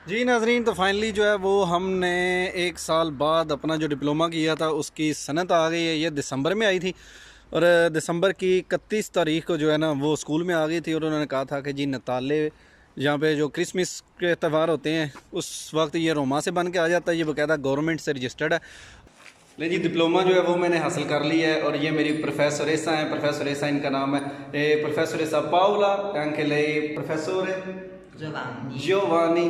जी नाजरीन, तो फाइनली जो है वो हमने एक साल बाद अपना जो डिप्लोमा किया था उसकी सनत आ गई है। ये दिसंबर में आई थी और दिसंबर की 31 तारीख को जो है ना वो स्कूल में आ गई थी। और उन्होंने कहा था कि जी नताले यहाँ पे जो क्रिसमस के त्यौहार होते हैं उस वक्त ये रोमा से बन के आ जाता है। ये बकायदा गवर्नमेंट से रजिस्टर्ड है। ले जी डिप्लोमा जो है वो मैंने हासिल कर लिया है। और ये मेरी प्रोफेसर ऐसा है, प्रोफेसर ऐसा इनका नाम है, प्रोफेसर ऐसा Paula anche lei professore Giovanni. Giovanni,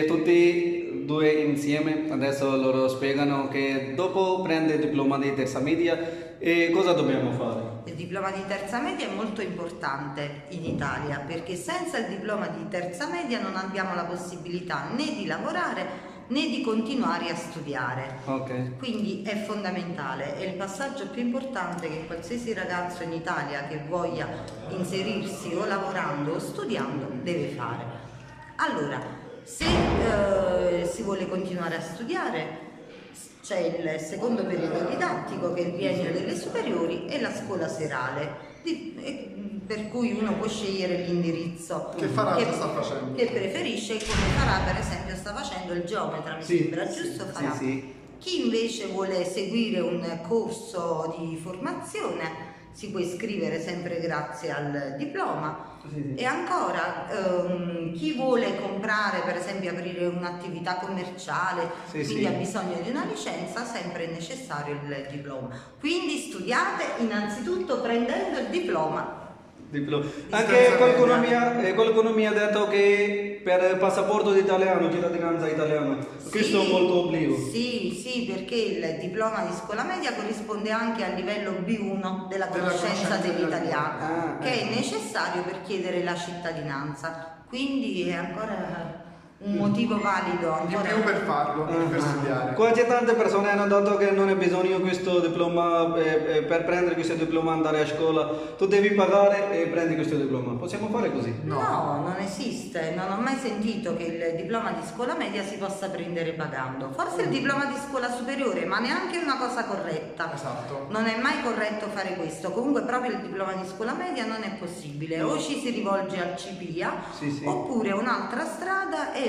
tutti due insieme. Adesso loro spiegano che dopo prende il diploma di terza media e cosa dobbiamo fare. Il diploma di terza media è molto importante in Italia perché senza il diploma di terza media non abbiamo la possibilità né di lavorare né di continuare a studiare. Ok. Quindi è fondamentale, è il passaggio più importante che qualsiasi ragazzo in Italia che voglia inserirsi o lavorando o studiando deve fare. Allora, se si vuole continuare a studiare c'è il secondo periodo didattico che è il biennio delle superiori e la scuola serale, per cui uno può scegliere l'indirizzo che farà, che sta facendo, che preferisce, come farà per esempio sta facendo il geometra, mi sembra giusto, farà. Sì. Chi invece vuole seguire un corso di formazione si può iscrivere sempre grazie al diploma. E ancora chi vuole comprare, per esempio aprire un'attività commerciale, quindi ha bisogno di una licenza, sempre è necessario il diploma. Quindi studiate innanzitutto prendendo il diploma. Anche qualcuno mi ha detto che per passaporto italiano, cittadinanza italiana, questo è molto obbligo. Sì, perché il diploma di scuola media corrisponde anche al livello B1 della conoscenza dell'italiano, che è necessario per chiedere la cittadinanza. Quindi è ancora un motivo valido ancora di più per farlo, per studiare. Qua c'è tante persone hanno detto che non è bisogno di questo diploma per prendere questo diploma, andare a scuola, tu devi pagare e prendi questo diploma. Possiamo fare così? No, non esiste, non ho mai sentito che il diploma di scuola media si possa prendere pagando. Forse il diploma di scuola superiore, ma neanche una cosa corretta. Esatto. Non è mai corretto fare questo. Comunque proprio il diploma di scuola media non è possibile. O ci si rivolge al CPIA, oppure un'altra strada è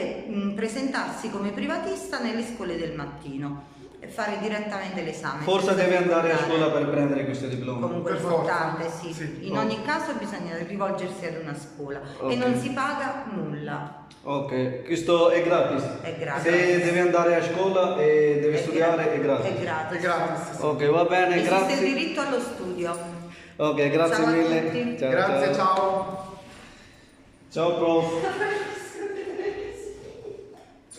presentarsi come privatista nelle scuole del mattino e fare direttamente l'esame. Forse deve andare a scuola per prendere questo diploma. Comunque è importante, sì. In ogni caso bisogna rivolgersi ad una scuola e non si paga nulla. Ok, questo è gratis. È gratis. Se deve andare a scuola e deve studiare è gratis. È gratis. È gratis. Ok, va bene, Esiste grazie. il diritto allo studio. Ok, grazie Ciao a mille. tutti. Grazie, ciao. Ciao prof.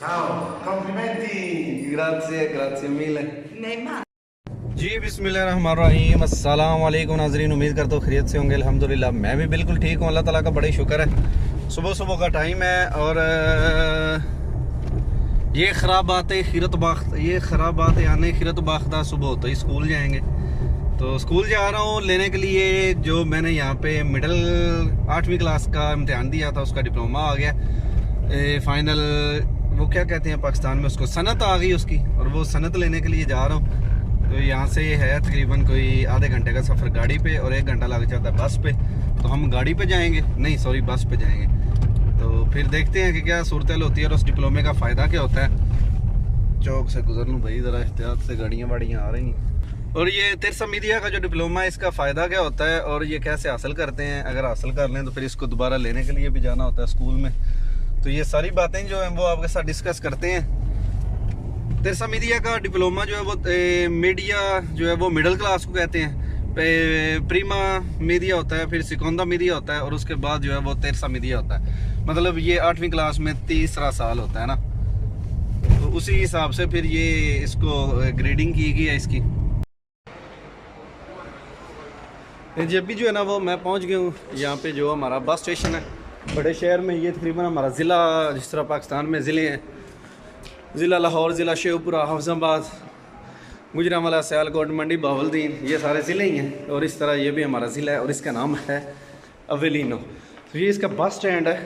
Ciao, complimenti. grazie mille। मेहमान जी बिस्मिल्लाहिर्रहमानिर्रहीम, अस्सलाम वालेकुम नाज़रीन, उम्मीद करता हूँ खैरियत से होंगे। अल्हम्दुलिल्लाह मैं भी बिल्कुल ठीक हूँ, अल्लाह ताला का बड़ा ही शुक्र है। सुबह सुबह का टाइम है और ये ख़राब बात है खीरत बाख्ता सुबह होता ही स्कूल जाएंगे। तो स्कूल जा रहा हूँ लेने के लिए जो मैंने यहाँ पे मिडिल 8वीं क्लास का इम्तिहान दिया था उसका डिप्लोमा आ गया फाइनल, वो क्या कहते हैं पाकिस्तान में उसको, सनत आ गई उसकी। और वो सनत लेने के लिए जा रहा हूँ। तो यहाँ से है तकरीबन कोई आधे घंटे का सफ़र गाड़ी पे और 1 घंटा लग जाता है बस पे। तो हम गाड़ी पे जाएंगे, नहीं सॉरी बस पे जाएंगे। तो फिर देखते हैं कि क्या सूरत होती है और उस डिप्लोमे का फ़ायदा क्या होता है। चौक से गुजर लूँ भाई, ज़रा एहतियात से, गाड़ियाँ वाड़ियाँ आ रही हैं। और ये तिरसा मीडिया का जो डिप्लोमा है इसका फ़ायदा क्या होता है और ये कैसे हासिल करते हैं। अगर हासिल कर लें तो फिर इसको दोबारा लेने के लिए भी जाना होता है स्कूल में। तो ये सारी बातें जो हैं वो आपके साथ डिस्कस करते हैं। तिरसा मीडिया का डिप्लोमा जो है वो मीडिया जो है वो मिडिल क्लास को कहते हैं, प्रीमा मीडिया होता है, फिर सिकोंदा मीडिया होता है और उसके बाद जो है वो तिरसा मीडिया होता है। मतलब ये 8वीं क्लास में तीसरा साल होता है ना, तो उसी हिसाब से फिर ये इसको ग्रेडिंग की गई है इसकी। जब भी जो है ना वो मैं पहुंच गया हूँ यहाँ पे जो हमारा बस स्टेशन है बड़े शहर में। ये तकरीबन हमारा ज़िला, जिस तरह पाकिस्तान में ज़िले हैं, ज़िला लाहौर, ज़िला शेखपुरा, हाफिज़ाबाद, गुजरांवाला, सियालकोट, मंडी, बावलदीन, ये सारे ज़िले ही हैं। और इस तरह ये भी हमारा ज़िला है और इसका नाम है अवेलिनो। तो ये इसका बस स्टैंड है,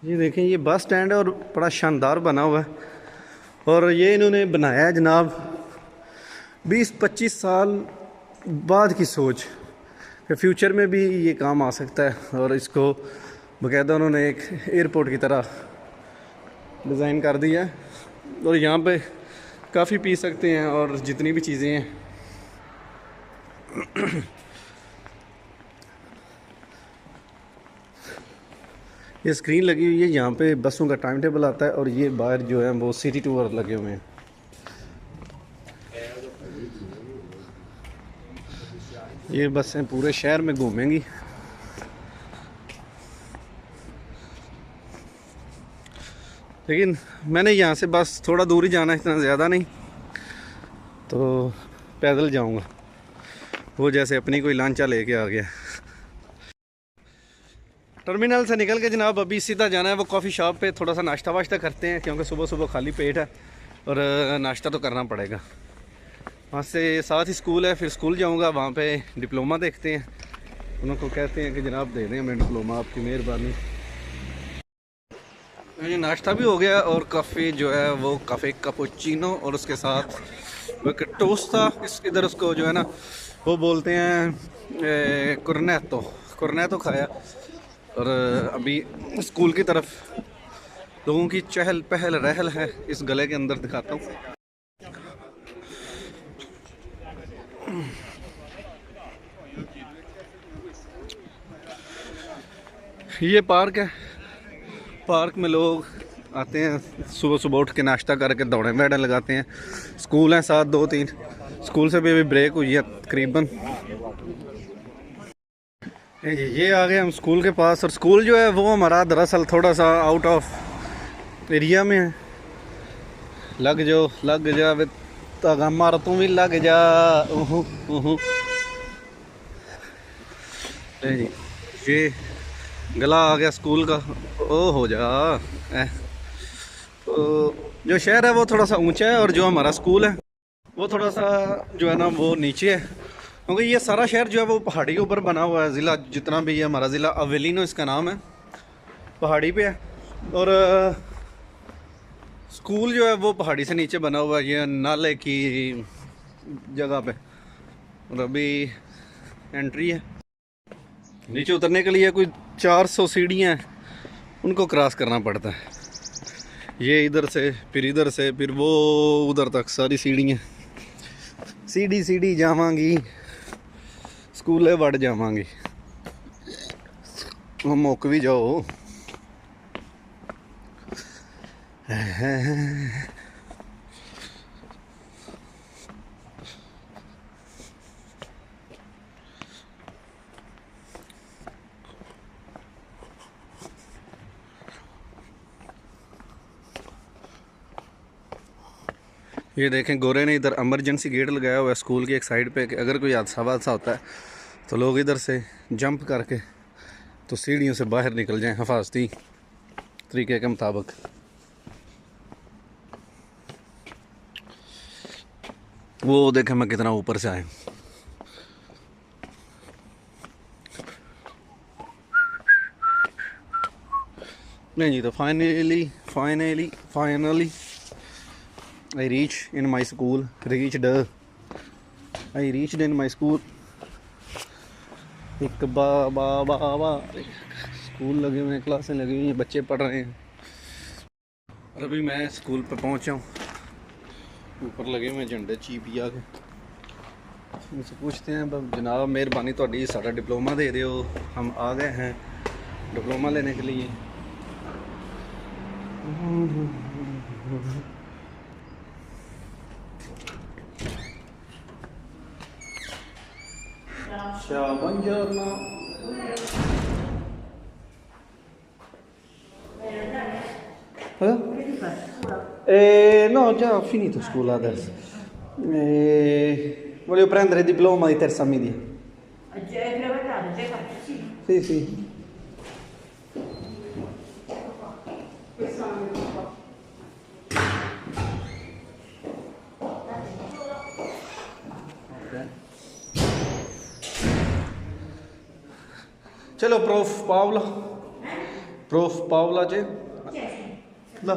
ये देखें ये बस स्टैंड है और बड़ा शानदार बना हुआ है। और ये इन्होंने बनाया है जनाब 20-25 साल बाद की सोच कि फ्यूचर में भी ये काम आ सकता है। और इसको बाकायदा उन्होंने एक एयरपोर्ट की तरह डिज़ाइन कर दिया है और यहाँ पे काफ़ी पी सकते हैं और जितनी भी चीज़ें हैं। ये स्क्रीन लगी हुई है, यहाँ पे बसों का टाइम टेबल आता है और ये बाहर जो है वो सिटी टूर लगे हुए हैं। ये बसें पूरे शहर में घूमेंगी। लेकिन मैंने यहाँ से बस थोड़ा दूर ही जाना है, इतना ज़्यादा नहीं, तो पैदल जाऊँगा। वो जैसे अपनी कोई लांचा लेके आ गया। टर्मिनल से निकल के जनाब अभी सीधा जाना है वो कॉफ़ी शॉप पे, थोड़ा सा नाश्ता वाश्ता करते हैं क्योंकि सुबह सुबह खाली पेट है और नाश्ता तो करना पड़ेगा। वहाँ से साथ ही स्कूल है, फिर स्कूल जाऊँगा, वहाँ पे डिप्लोमा देखते हैं। उनको कहते हैं कि जनाब दे दें हमें डिप्लोमा, आपकी मेहरबानी। ये नाश्ता भी हो गया और काफ़ी जो है वो काफ़ी कैपुचिनो और उसके साथ वो एक टोस्ट था। इधर उसको जो है ना वो बोलते हैं कुरनेतो खाया। और अभी स्कूल की तरफ लोगों की चहल पहल रहल है, इस गले के अंदर दिखाता हूँ। ये पार्क है, पार्क में लोग आते हैं सुबह सुबह उठ के नाश्ता करके दौड़े बैठे लगाते हैं। स्कूल हैं साथ 2-3, स्कूल से भी अभी ब्रेक हुई है तकरीबन। ये आ गए हम स्कूल के पास और स्कूल जो है वो हमारा दरअसल थोड़ा सा आउट ऑफ एरिया में है। लग जा तागा मार तू भी लग जा। ये गला आ गया स्कूल का, ओ हो जा। तो जो शहर है वो थोड़ा सा ऊंचा है और जो हमारा स्कूल है वो थोड़ा सा जो है ना वो नीचे है, क्योंकि ये सारा शहर जो है वो पहाड़ी के ऊपर बना हुआ है। ज़िला जितना भी है हमारा ज़िला अवेलिनो इसका नाम है, पहाड़ी पे है। और स्कूल जो है वो पहाड़ी से नीचे बना हुआ है, ये नाले की जगह पे। और अभी एंट्री है, नीचे उतरने के लिए कोई 400 सीढ़ियाँ हैं, उनको क्रॉस करना पड़ता है। ये इधर से फिर वो उधर तक सारी सीढ़ियाँ, सीढ़ी जावांगी स्कूले वड़ जावांगी। मुक भी जाओ। ये देखें गोरे ने इधर इमरजेंसी गेट लगाया हुआ है स्कूल की एक साइड पे कि अगर कोई हादसा होता है तो लोग इधर से जंप करके तो सीढ़ियों से बाहर निकल जाएं हिफाजती तरीके के मुताबिक। वो देखें मैं कितना ऊपर से आया। नहीं जी, तो finally I reached in my school. एक बा स्कूल लगे हुए हैं, क्लासें लगी हुई हैं, बच्चे पढ़ रहे हैं। और अभी मैं स्कूल पे पहुंचा हूँ, ऊपर लगे हुए झंडे चीपिया के। उनसे पूछते हैं जनाब मेहरबानी थोड़ी सारा डिप्लोमा दे रहे हो, हम आ गए हैं डिप्लोमा लेने के लिए। Ciao, buongiorno. No, già ho finito scuola adesso. Volevo prendere il diploma di terza media. Hai prenotato? Già hai fatto? Sì. Sì, sì. चलो प्रोफ पावला जी लो।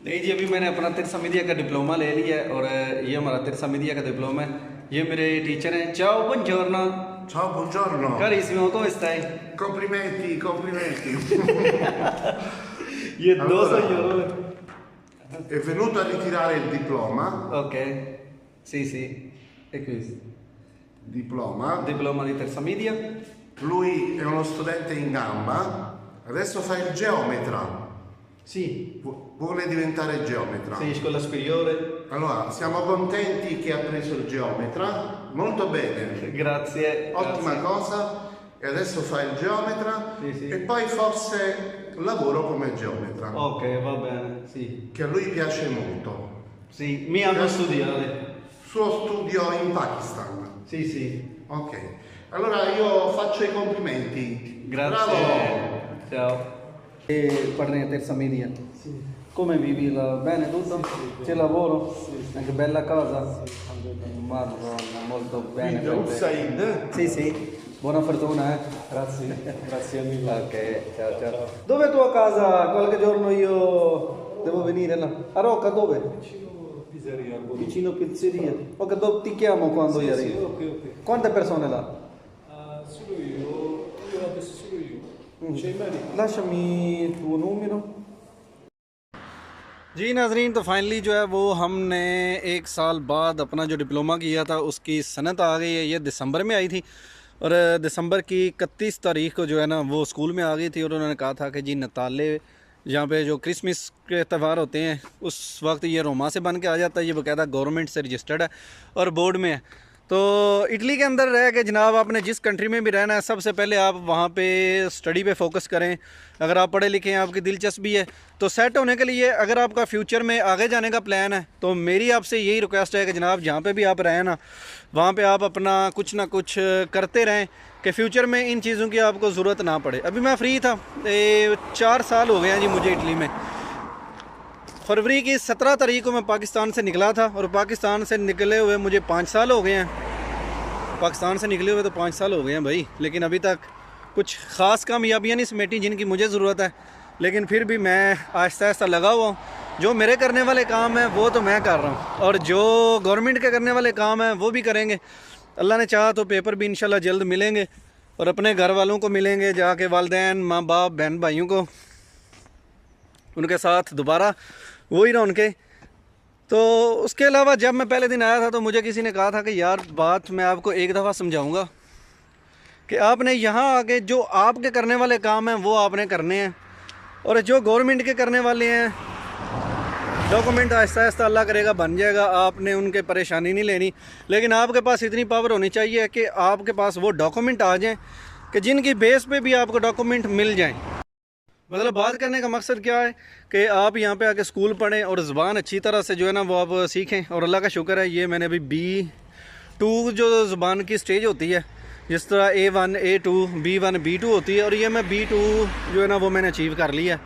नहीं जी, अभी मैंने अपना तिरसा मीडिया का डिप्लोमा ले लिया है और ये हमारा तिरसा मीडिया का डिप्लोमा है। ये मेरे टीचर हैं, चाओ बुongiorno। Ciao, buongiorno. Carissimo, come stai? Complimenti, complimenti. ये Allora. 200 euro. È venuto a ritirare il diploma. Ok, sì, sì, è questo. Diploma. Diploma di terza media. Lui è uno studente in gamba. Adesso fa il geometra. Sì, Vuole diventare geometra. sì, scuola superiore. Allora, siamo contenti che ha preso il geometra. Molto bene. Grazie. Ottima grazie. cosa. E adesso fa il geometra. Sì, sì. E poi forse lavoro come geometra. Ok, va bene, sì. Che a lui piace molto. Sì, mi hanno studiato. Suo studio in Pakistan. Sì, sì. Ok. Allora io faccio i complimenti. Grazie. Bravo. Ciao. E parli in terza media? Sì. Come vivi? Bene tutto? C'è lavoro? Sì. Anche bella casa? Sì. Madonna, molto bene. Said. Sì, sì. Buona fortuna, eh? Grazie, grazie mille. Ok, ciao, ciao. Dove è tua casa? Qualche giorno io devo venire là. A Rocca dove? Vicino pizzeria. Vicino pizzeria. Ok, ti chiamo quando io arrivo. Ok, ok. Quante persone là? Solo io adesso solo io. C'è il medico? lasciami il tuo numero. जी नाजरीन, तो finally जो है वो हमने 1 साल बाद अपना जो डिप्लोमा किया था उसकी सनत आ गई है। ये दिसंबर में आई थी और दिसंबर की 31 तारीख को जो है ना वो स्कूल में आ गई थी। और उन्होंने कहा था कि जी नताले यहाँ पे जो क्रिसमस के त्यौहार होते हैं उस वक्त ये रोमा से बन के आ जाता है। ये बाकायदा गवर्नमेंट से रजिस्टर्ड है और बोर्ड में है। तो इटली के अंदर रह के जनाब आपने जिस कंट्री में भी रहना है सबसे पहले आप वहाँ पे स्टडी पे फोकस करें। अगर आप पढ़े लिखे हैं, आपकी दिलचस्पी है, तो सेट होने के लिए अगर आपका फ्यूचर में आगे जाने का प्लान है तो मेरी आपसे यही रिक्वेस्ट है कि जनाब जहाँ पे भी आप रहें ना वहाँ पे आप अपना कुछ ना कुछ करते रहें कि फ्यूचर में इन चीज़ों की आपको ज़रूरत ना पड़े। अभी मैं फ्री था, 4 साल हो गए हैं जी मुझे इटली में। फरवरी की 17 तारीख को मैं पाकिस्तान से निकला था और पाकिस्तान से निकले हुए मुझे 5 साल हो गए हैं। पाकिस्तान से निकले हुए तो 5 साल हो गए हैं भाई, लेकिन अभी तक कुछ ख़ास कामयाबियाँ नहीं समेटी जिनकी मुझे ज़रूरत है। लेकिन फिर भी मैं आहिस्ता आहिस्ता लगा हुआ हूँ। जो मेरे करने वाले काम हैं वो तो मैं कर रहा हूँ और जो गवर्नमेंट के करने वाले काम हैं वो भी करेंगे। अल्लाह ने चाहा तो पेपर भी इंशाल्लाह जल्द मिलेंगे और अपने घर वालों को मिलेंगे, जाके वालिदैन, माँ बाप, बहन भाइयों को उनके साथ दोबारा वही रौनके। तो उसके अलावा जब मैं पहले दिन आया था तो मुझे किसी ने कहा था कि यार बात मैं आपको एक दफ़ा समझाऊंगा कि आपने यहाँ आके जो आपके करने वाले काम हैं वो आपने करने हैं और जो गवर्नमेंट के करने वाले हैं डॉक्यूमेंट आहिस्ता आहिस्ता अल्लाह करेगा बन जाएगा। आपने उनके परेशानी नहीं लेनी, लेकिन आपके पास इतनी पावर होनी चाहिए कि आपके पास वो डॉक्यूमेंट आ जाएँ कि जिनकी बेस पे भी आपको डॉक्यूमेंट मिल जाएँ। मतलब बात करने का मकसद क्या है कि आप यहाँ पे आके स्कूल पढ़ें और ज़ुबान अच्छी तरह से जो है ना वो आप सीखें। और अल्लाह का शुक्र है ये मैंने अभी B2 जो ज़ुबान की स्टेज होती है, जिस तरह A1, A2, B1, B2 होती है, और ये मैं B2 जो है ना वो मैंने अचीव कर लिया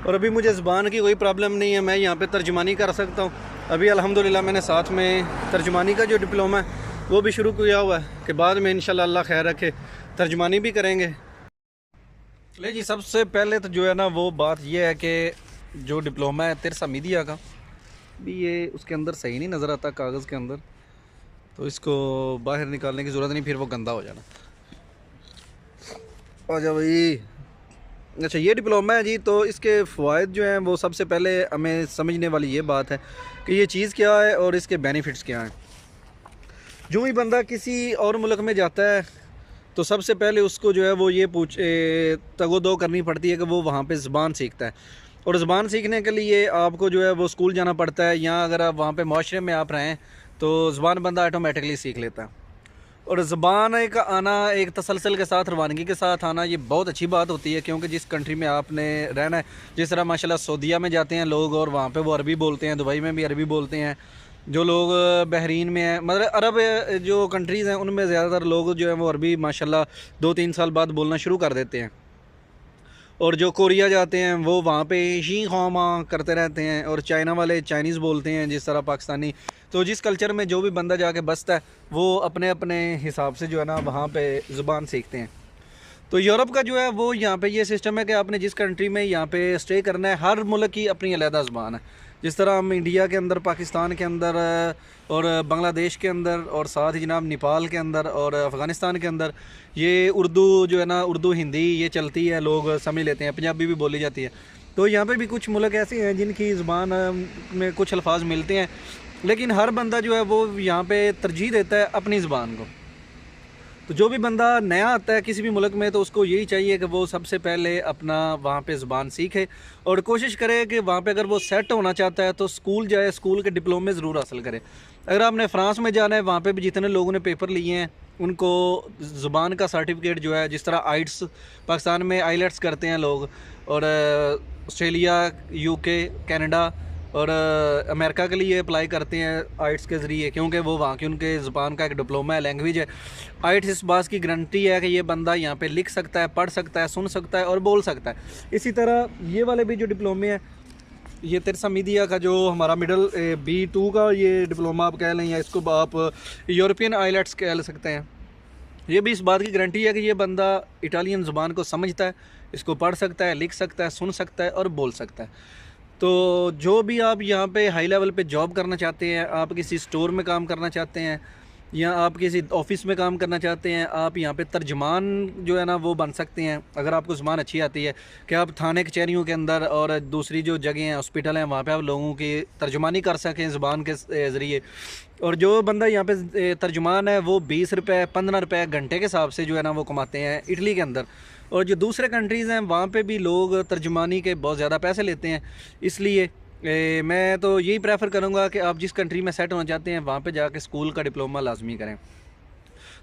और अभी मुझे ज़ुबान की कोई प्रॉब्लम नहीं है। मैं यहाँ पे तर्जुमानी कर सकता हूँ। अभी अल्हम्दुलिल्लाह मैंने साथ में तर्जुमानी का जो डिप्लोमा है वो भी शुरू किया हुआ है कि बाद में इंशाल्लाह अल्लाह खैर रखे तर्जुमानी भी करेंगे। ले जी, सबसे पहले तो जो है ना वो बात ये है कि जो डिप्लोमा है तिरसा मीडिया का भी ये उसके अंदर सही नहीं नज़र आता कागज़ के अंदर, तो इसको बाहर निकालने की ज़रूरत नहीं, फिर वो गंदा हो जाना। आजा भाई। अच्छा, ये डिप्लोमा है जी, तो इसके फ़वाइद जो हैं वो सबसे पहले हमें समझने वाली ये बात है कि ये चीज़ क्या है और इसके बेनिफिट्स क्या हैं। जो भी बंदा किसी और मुल्क में जाता है तो सबसे पहले उसको जो है वो ये तगोदो करनी पड़ती है कि वो वहाँ पे ज़ुबान सीखता है। और ज़ुबान सीखने के लिए आपको जो है वो स्कूल जाना पड़ता है, या अगर आप वहाँ पे माशरे में आप रहें तो ज़ुबान बंदा ऑटोमेटिकली सीख लेता है। और ज़ुबान का आना एक तसलसल के साथ, रवानगी के साथ आना, ये बहुत अच्छी बात होती है, क्योंकि जिस कंट्री में आपने रहना है, जिस तरह माशाल्लाह सऊदीया में जाते हैं लोग और वहाँ पे वो अरबी बोलते हैं, दुबई में भी अरबी बोलते हैं। जो लोग बहरीन में हैं, मतलब अरब जो कंट्रीज़ हैं उनमें ज़्यादातर लोग जो है वो अरबी माशाल्लाह 2-3 साल बाद बोलना शुरू कर देते हैं। और जो कोरिया जाते हैं वो वहाँ पे शी खामा करते रहते हैं, और चाइना वाले चाइनीज़ बोलते हैं जिस तरह पाकिस्तानी। तो जिस कल्चर में जो भी बंदा जाके बसता है वो अपने अपने हिसाब से जो है ना वहाँ पे ज़ुबान सीखते हैं। तो यूरोप का जो है वो यहाँ पे ये सिस्टम है कि आपने जिस कंट्री में यहाँ पे स्टे करना है, हर मुल्क की अपनी अलहदा ज़ुबान है। जिस तरह हम इंडिया के अंदर, पाकिस्तान के अंदर और बांग्लादेश के अंदर और साथ ही जनाब नेपाल के अंदर और अफ़गानिस्तान के अंदर ये उर्दू जो है ना, उर्दू हिंदी ये चलती है, लोग समझ लेते हैं, पंजाबी भी बोली जाती है। तो यहाँ पे भी कुछ मुल्क ऐसे हैं जिनकी ज़ुबान में कुछ अल्फाज मिलते हैं, लेकिन हर बंदा जो है वो यहाँ पे तरजीह देता है अपनी ज़ुबान को। तो जो भी बंदा नया आता है किसी भी मुल्क में, तो उसको यही चाहिए कि वो सबसे पहले अपना वहाँ पे ज़ुबान सीखे और कोशिश करे कि वहाँ पे अगर वो सेट होना चाहता है तो स्कूल जाए, स्कूल के डिप्लोमे ज़रूर हासिल करे। अगर आपने फ़्रांस में जाना है, वहाँ पे भी जितने लोगों ने पेपर लिए हैं उनको ज़ुबान का सर्टिफिकेट जो है, जिस तरह आइट्स पाकिस्तान में आइलेट्स करते हैं लोग, और ऑस्ट्रेलिया, यूके, कनाडा और अमेरिका के लिए अप्लाई करते हैं आइट्स के ज़रिए, क्योंकि वो वहाँ की उनके ज़ुबान का एक डिप्लोमा है, लैंग्वेज है। आइट्स इस बात की गारंटी है कि ये बंदा यहाँ पे लिख सकता है, पढ़ सकता है, सुन सकता है और बोल सकता है। इसी तरह ये वाले भी जो डिप्लोमे हैं, ये तिरसा मीडिया का जो हमारा मिडल B2 का ये डिप्लोमा आप कह लें, या इसको आप यूरोपियन आइलेट्स कह सकते हैं, ये भी इस बात की गारंटी है कि ये बंदा इटालियन ज़ुबान को समझता है, इसको पढ़ सकता है, लिख सकता है, सुन सकता है और बोल सकता है। तो जो भी आप यहाँ पे हाई लेवल पे जॉब करना चाहते हैं, आप किसी स्टोर में काम करना चाहते हैं या आप किसी ऑफिस में काम करना चाहते हैं, आप यहाँ पे तर्जमान जो है ना वो बन सकते हैं, अगर आपको ज़ुबान अच्छी आती है कि आप थाने कचहरियों के अंदर और दूसरी जो जगह हैं, हॉस्पिटल हैं, वहाँ पे आप लोगों की तर्जुमानी कर सकें ज़ुबान के ज़रिए। और जो बंदा यहाँ पे तर्जुमान है वो 20 रुपये 15 रुपये घंटे के हिसाब से जो है ना वो कमाते हैं इटली के अंदर। और जो दूसरे कंट्रीज़ हैं वहाँ पे भी लोग तर्जुमानी के बहुत ज़्यादा पैसे लेते हैं। इसलिए मैं तो यही प्रेफर करूँगा कि आप जिस कंट्री में सेट होना चाहते हैं वहाँ पे जाके स्कूल का डिप्लोमा लाजमी करें।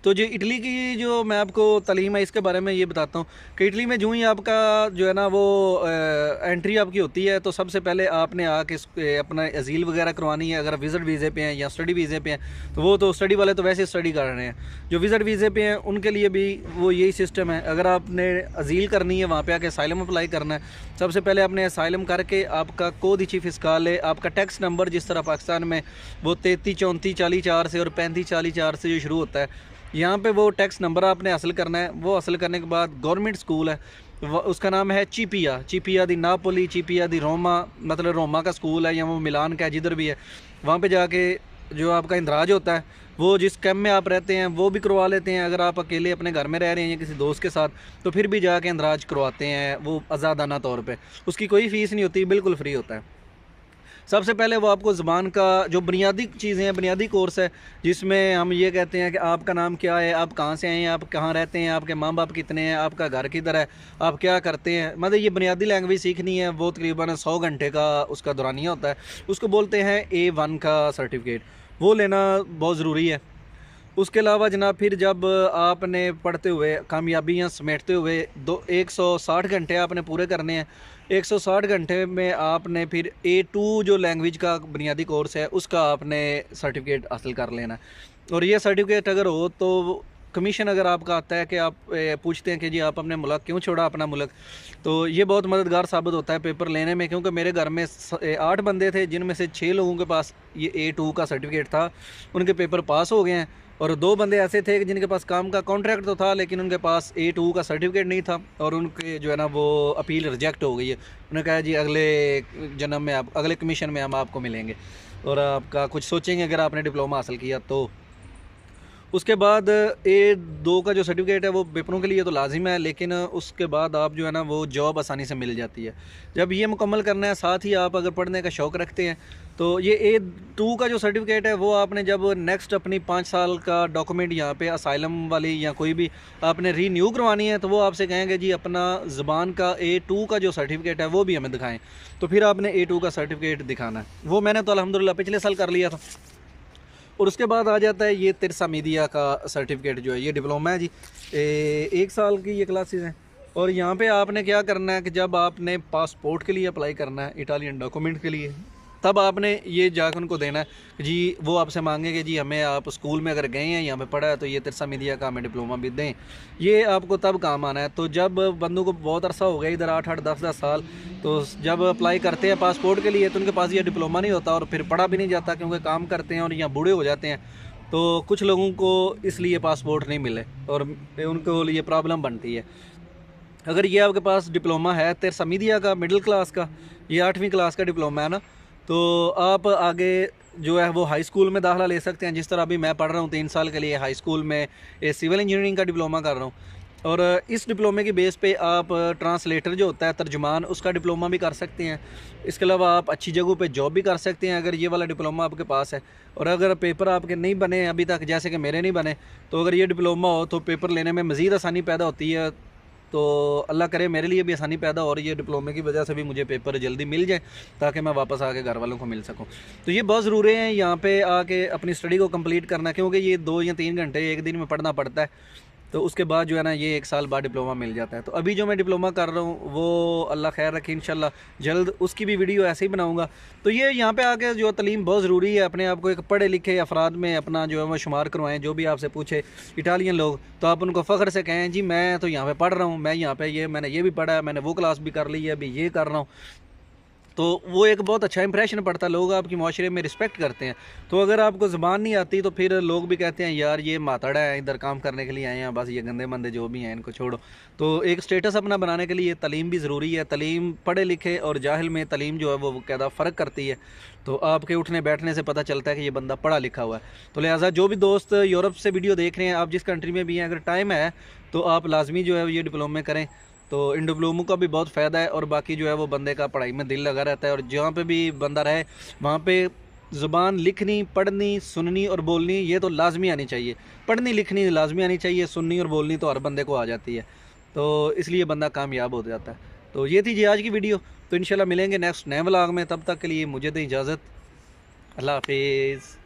तो जो इटली की जो मैं आपको तालीम है इसके बारे में ये बताता हूँ कि इटली में जो ही आपका जो है ना वो एंट्री आपकी होती है, तो सबसे पहले आपने आके अपना अजील वगैरह करवानी है। अगर विज़िट वीज़े पे हैं या स्टडी वीज़े पे हैं, तो वो तो स्टडी वाले तो वैसे स्टडी कर रहे हैं। जो विज़िट वीज़े पे हैं उनके लिए भी वो यही सिस्टम है। अगर आपने अजील करनी है, वहाँ पर आके असाइलम अप्लाई करना है, सबसे पहले आपने असाइलम करके आपका कोद चीफ फिस्काल है, आपका टैक्स नंबर जिस तरह पाकिस्तान में वो 33 34 40 4 से और 35 40 4 से जो शुरू होता है, यहाँ पे वो टैक्स नंबर आपने हासिल करना है। वो हासिल करने के बाद गवर्नमेंट स्कूल है, उसका नाम है चिपिया दी नापोली, चिपिया दी रोमा, मतलब रोमा का स्कूल है या वो मिलान का है, जिधर भी है वहाँ पे जाके जो आपका इंदराज होता है वो जिस कैंप में आप रहते हैं वो भी करवा लेते हैं। अगर आप अकेले अपने घर में रह रहे हैं या किसी दोस्त के साथ, तो फिर भी जाके इंदराज करवाते हैं वो आज़ादाना तौर पे। उसकी कोई फ़ीस नहीं होती, बिल्कुल फ्री होता है। सबसे पहले वो आपको ज़ुबान का जो बुनियादी चीज़ें हैं, बुनियादी कोर्स है, जिसमें हम ये कहते हैं कि आपका नाम क्या है, आप कहाँ से आए हैं, आप कहाँ रहते हैं, आपके माँ बाप कितने हैं, आपका घर किधर है, आप क्या करते हैं, मतलब ये बुनियादी लैंग्वेज सीखनी है। वो तकरीबन 100 घंटे का उसका दौरानिया होता है। उसको बोलते हैं A1 का सर्टिफिकेट, वो लेना बहुत ज़रूरी है। उसके अलावा जनाब फिर जब आपने पढ़ते हुए कामयाबियाँ समेटते हुए 160 घंटे आपने पूरे करने हैं। 160 घंटे में आपने फिर A2 जो लैंग्वेज का बुनियादी कोर्स है उसका आपने सर्टिफिकेट हासिल कर लेना है। और ये सर्टिफिकेट अगर हो तो कमीशन अगर आपका आता है कि आप पूछते हैं कि जी आप अपने मुल्क क्यों छोड़ा अपना मुल्क, तो ये बहुत मददगार साबित होता है पेपर लेने में। क्योंकि मेरे घर में 8 बंदे थे, जिनमें से 6 लोगों के पास ये A2 का सर्टिफिकेट था, उनके पेपर पास हो गए हैं। और 2 बंदे ऐसे थे कि जिनके पास काम का कॉन्ट्रैक्ट तो था, लेकिन उनके पास A2 का सर्टिफिकेट नहीं था और उनके जो है ना वो अपील रिजेक्ट हो गई है। उन्होंने कहा जी अगले जन्म में आप, अगले कमीशन में हम आपको मिलेंगे और आपका कुछ सोचेंगे अगर आपने डिप्लोमा हासिल किया तो। उसके बाद A2 का जो सर्टिफिकेट है वो पेपरों के लिए तो लाजिम है, लेकिन उसके बाद आप जो है ना वो जॉब आसानी से मिल जाती है। जब ये मुकम्मल करना है, साथ ही आप अगर पढ़ने का शौक़ रखते हैं, तो ये A2 का जो सर्टिफिकेट है वो आपने जब नेक्स्ट अपनी 5 साल का डॉक्यूमेंट यहाँ पे असाइलम वाली या कोई भी आपने रीन्यू करवानी है, तो वो आपसे कहेंगे जी अपना ज़ुबान का A2 का जो सर्टिफिकेट है वो भी हमें दिखाएँ। तो फिर आपने A2 का सर्टिफिकेट दिखाना है। वो मैंने तो अल्हम्दुलिल्लाह पिछले साल कर लिया था। और उसके बाद आ जाता है ये तिरसा मीडिया का सर्टिफिकेट जो है, ये डिप्लोमा है जी। 1 साल की ये क्लासेस हैं। और यहाँ पे आपने क्या करना है कि जब आपने पासपोर्ट के लिए अप्लाई करना है, इटालियन डॉक्यूमेंट के लिए, तब आपने ये जाकर उनको देना है जी। वो आपसे मांगेंगे जी हमें आप स्कूल में अगर गए हैं यहाँ पे पढ़ा है तो ये तिरसा मीडिया का हमें डिप्लोमा भी दें। ये आपको तब काम आना है। तो जब बंदों को बहुत अरसा हो गया इधर 8-8 10-10 साल, तो जब अप्लाई करते हैं पासपोर्ट के लिए तो उनके पास ये डिप्लोमा नहीं होता और फिर पढ़ा भी नहीं जाता, क्योंकि काम करते हैं और यहाँ बूढ़े हो जाते हैं। तो कुछ लोगों को इसलिए पासपोर्ट नहीं मिले और उनको लिए प्रॉब्लम बनती है। अगर ये आपके पास डिप्लोमा है तिरसा मीडिया का, मिडिल क्लास का, ये 8वीं क्लास का डिप्लोमा है ना, तो आप आगे जो है वो हाई स्कूल में दाखिला ले सकते हैं, जिस तरह अभी मैं पढ़ रहा हूँ 3 साल के लिए हाई स्कूल में सिविल इंजीनियरिंग का डिप्लोमा कर रहा हूँ। और इस डिप्लोमे की बेस पे आप ट्रांसलेटर जो होता है, तर्जुमान, उसका डिप्लोमा भी कर सकते हैं। इसके अलावा आप अच्छी जगहों पे जॉब भी कर सकते हैं अगर ये वाला डिप्लोमा आपके पास है। और अगर पेपर आपके नहीं बने अभी तक, जैसे कि मेरे नहीं बने, तो अगर ये डिप्लोमा हो तो पेपर लेने में मज़ीद आसानी पैदा होती है। तो अल्लाह करे मेरे लिए भी आसानी पैदा हो रही है, डिप्लोमे की वजह से भी मुझे पेपर जल्दी मिल जाए ताकि मैं वापस आके घर वालों को मिल सकूं। तो ये बहुत ज़रूरी है यहाँ पे आके अपनी स्टडी को कंप्लीट करना, क्योंकि ये 2 या 3 घंटे एक दिन में पढ़ना पड़ता है। तो उसके बाद जो है ना ये 1 साल बाद डिप्लोमा मिल जाता है। तो अभी जो मैं डिप्लोमा कर रहा हूँ वो अल्लाह खैर रखे, इंशाल्लाह जल्द उसकी भी वीडियो ऐसे ही बनाऊँगा। तो ये यहाँ पे आके जो तालीम बहुत ज़रूरी है, अपने आप को एक पढ़े लिखे अफराद में अपना जो है वो शुमार करवाएं। जो भी आपसे पूछे इटालियन लोग, तो आप उनको फ़ख्र से कहें जी मैं तो यहाँ पे पढ़ रहा हूँ, मैं यहाँ पे मैंने ये भी पढ़ा है, मैंने वो क्लास भी कर ली है, अभी ये कर रहा हूँ। तो वो एक बहुत अच्छा इंप्रेशन पड़ता है, लोग आपकी माशरे में रिस्पेक्ट करते हैं। तो अगर आपको ज़बान नहीं आती तो फिर लोग भी कहते हैं यार ये मातड़ा है, इधर काम करने के लिए आए हैं, बस ये गंदे मंदे जो भी हैं इनको छोड़ो। तो एक स्टेटस अपना बनाने के लिए तालीम भी ज़रूरी है। तालीम पढ़े लिखे और जाहिल में तालीम जो है वो कहता फ़र्क करती है। तो आपके उठने बैठने से पता चलता है कि ये बंदा पढ़ा लिखा हुआ है। तो लिहाजा जो भी दोस्त यूरोप से वीडियो देख रहे हैं, आप जिस कंट्री में भी हैं, अगर टाइम है तो आप लाजमी जो है ये डिप्लोमे करें। तो इन डिप्लोमों का भी बहुत फ़ायदा है। और बाकी जो है वो बंदे का पढ़ाई में दिल लगा रहता है। और जहाँ पे भी बंदा रहे वहाँ पे ज़ुबान लिखनी, पढ़नी, सुननी और बोलनी ये तो लाजमी आनी चाहिए। पढ़नी लिखनी लाजमी आनी चाहिए, सुननी और बोलनी तो हर बंदे को आ जाती है। तो इसलिए बंदा कामयाब हो जाता है। तो ये थी जी आज की वीडियो। तो इंशाल्लाह मिलेंगे नेक्स्ट नए व्लॉग में, तब तक के लिए मुझे दें इजाज़त। अल्लाह हाफिज़।